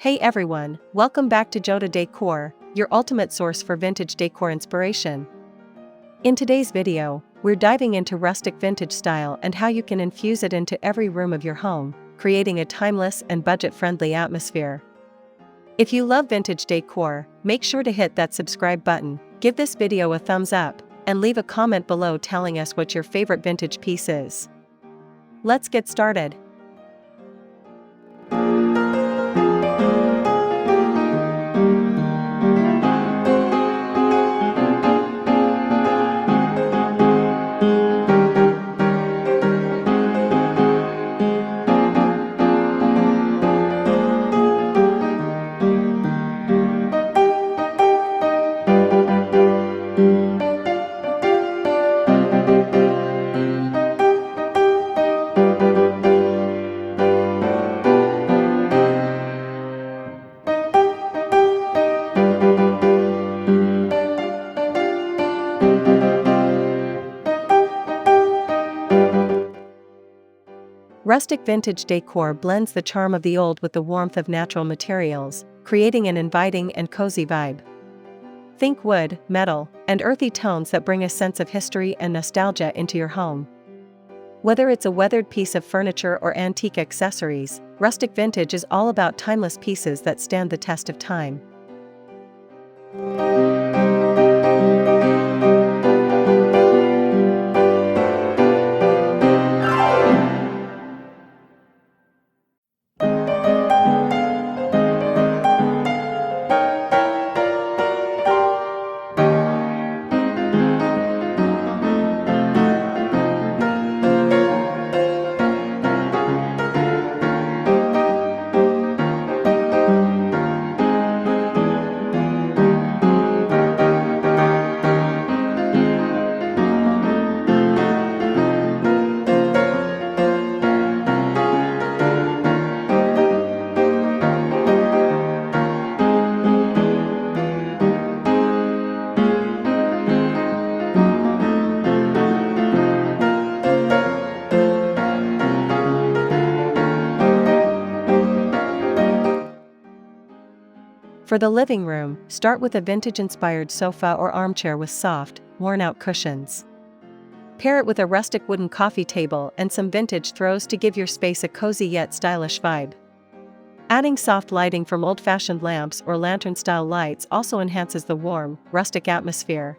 Hey everyone, welcome back to Joda Decor, your ultimate source for vintage decor inspiration. In today's video, we're diving into rustic vintage style and how you can infuse it into every room of your home, creating a timeless and budget-friendly atmosphere. If you love vintage decor, make sure to hit that subscribe button, give this video a thumbs up, and leave a comment below telling us what your favorite vintage piece is. Let's get started. Rustic vintage decor blends the charm of the old with the warmth of natural materials, creating an inviting and cozy vibe. Think wood, metal, and earthy tones that bring a sense of history and nostalgia into your home. Whether it's a weathered piece of furniture or antique accessories, rustic vintage is all about timeless pieces that stand the test of time. For the living room, start with a vintage-inspired sofa or armchair with soft, worn-out cushions. Pair it with a rustic wooden coffee table and some vintage throws to give your space a cozy yet stylish vibe. Adding soft lighting from old-fashioned lamps or lantern-style lights also enhances the warm, rustic atmosphere.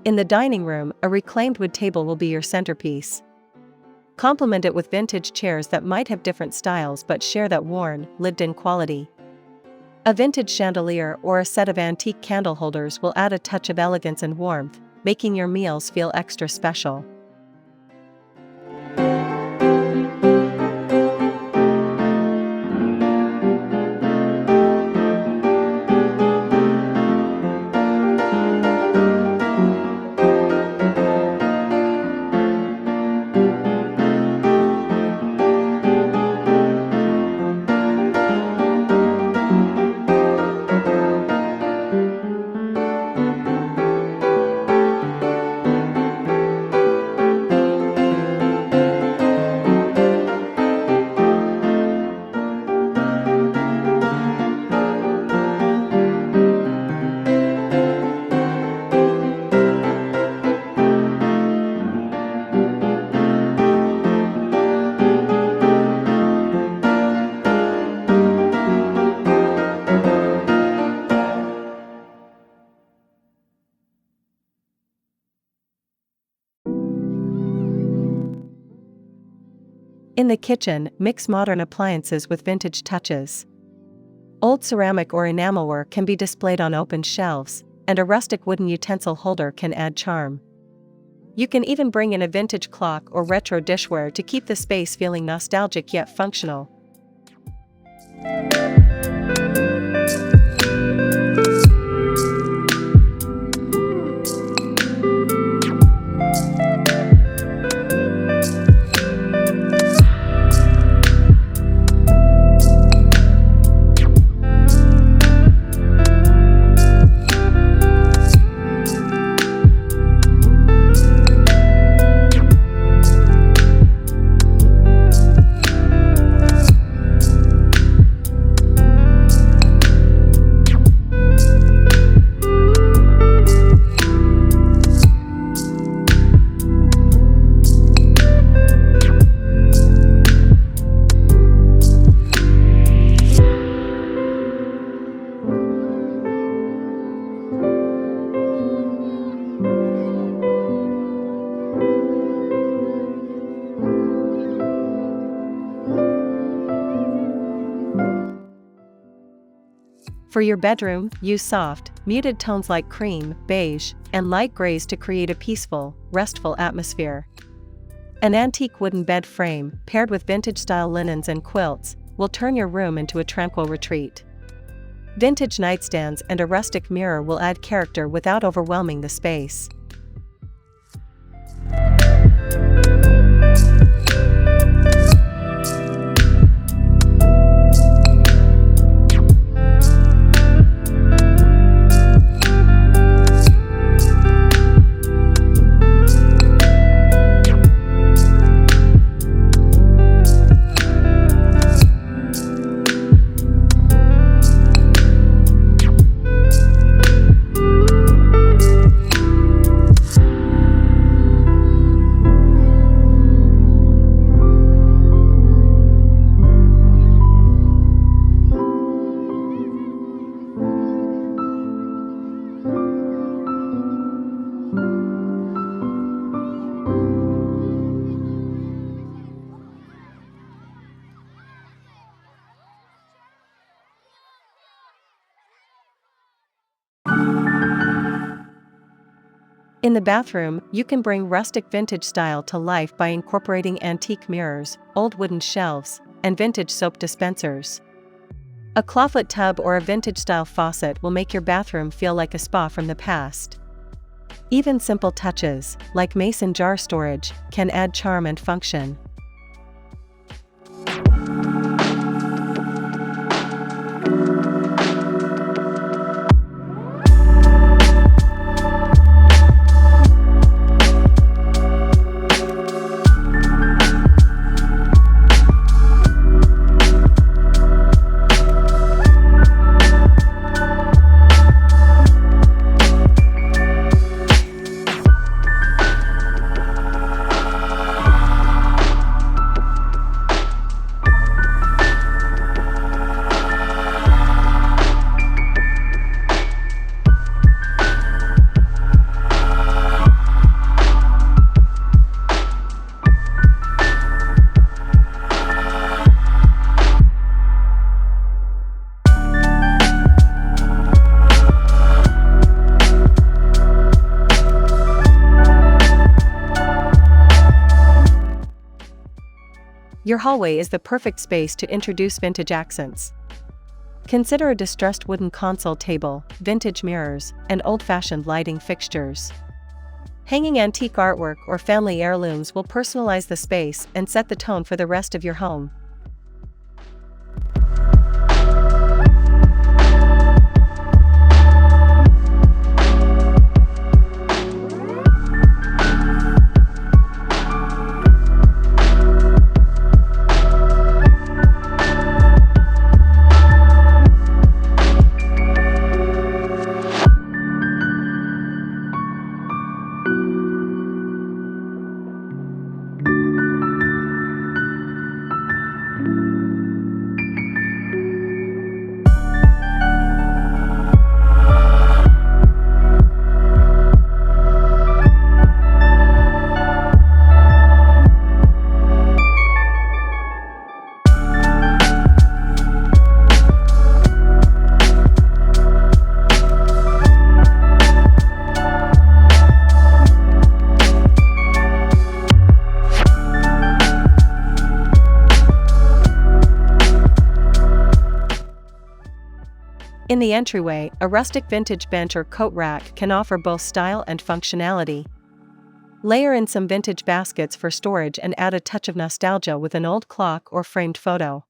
In the dining room, a reclaimed wood table will be your centerpiece. Complement it with vintage chairs that might have different styles but share that worn, lived-in quality. A vintage chandelier or a set of antique candle holders will add a touch of elegance and warmth, making your meals feel extra special. In the kitchen, mix modern appliances with vintage touches. Old ceramic or enamelware can be displayed on open shelves, and a rustic wooden utensil holder can add charm. You can even bring in a vintage clock or retro dishware to keep the space feeling nostalgic yet functional. For your bedroom, use soft, muted tones like cream, beige, and light grays to create a peaceful, restful atmosphere. An antique wooden bed frame, paired with vintage-style linens and quilts, will turn your room into a tranquil retreat. Vintage nightstands and a rustic mirror will add character without overwhelming the space. In the bathroom, you can bring rustic vintage style to life by incorporating antique mirrors, old wooden shelves, and vintage soap dispensers. A clawfoot tub or a vintage-style faucet will make your bathroom feel like a spa from the past. Even simple touches, like mason jar storage, can add charm and function. Your hallway is the perfect space to introduce vintage accents. Consider a distressed wooden console table, vintage mirrors, and old-fashioned lighting fixtures. Hanging antique artwork or family heirlooms will personalize the space and set the tone for the rest of your home. In the entryway, a rustic vintage bench or coat rack can offer both style and functionality. Layer in some vintage baskets for storage and add a touch of nostalgia with an old clock or framed photo.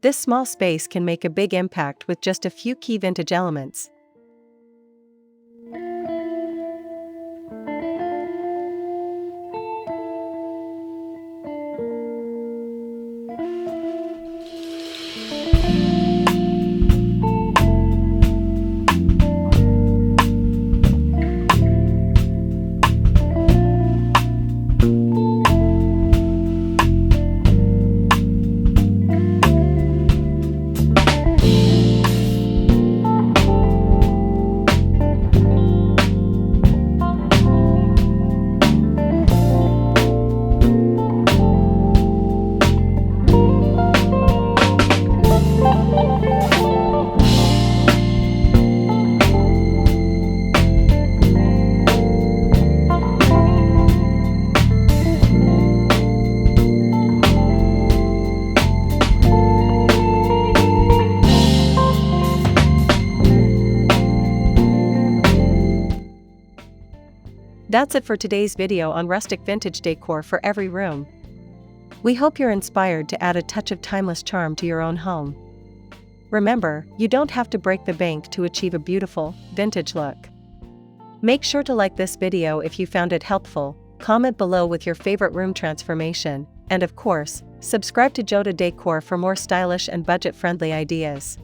This small space can make a big impact with just a few key vintage elements. That's it for today's video on rustic vintage decor for every room. We hope you're inspired to add a touch of timeless charm to your own home. Remember, you don't have to break the bank to achieve a beautiful, vintage look. Make sure to like this video if you found it helpful, comment below with your favorite room transformation, and of course, subscribe to Joda Decor for more stylish and budget-friendly ideas.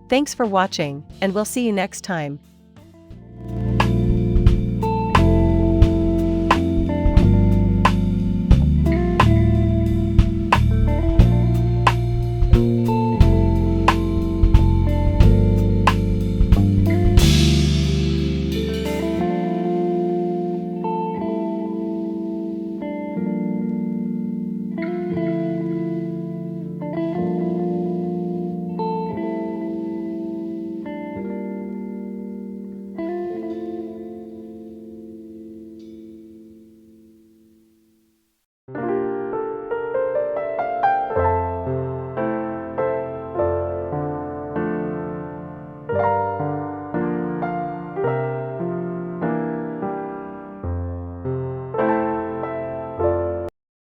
Thanks for watching, and we'll see you next time.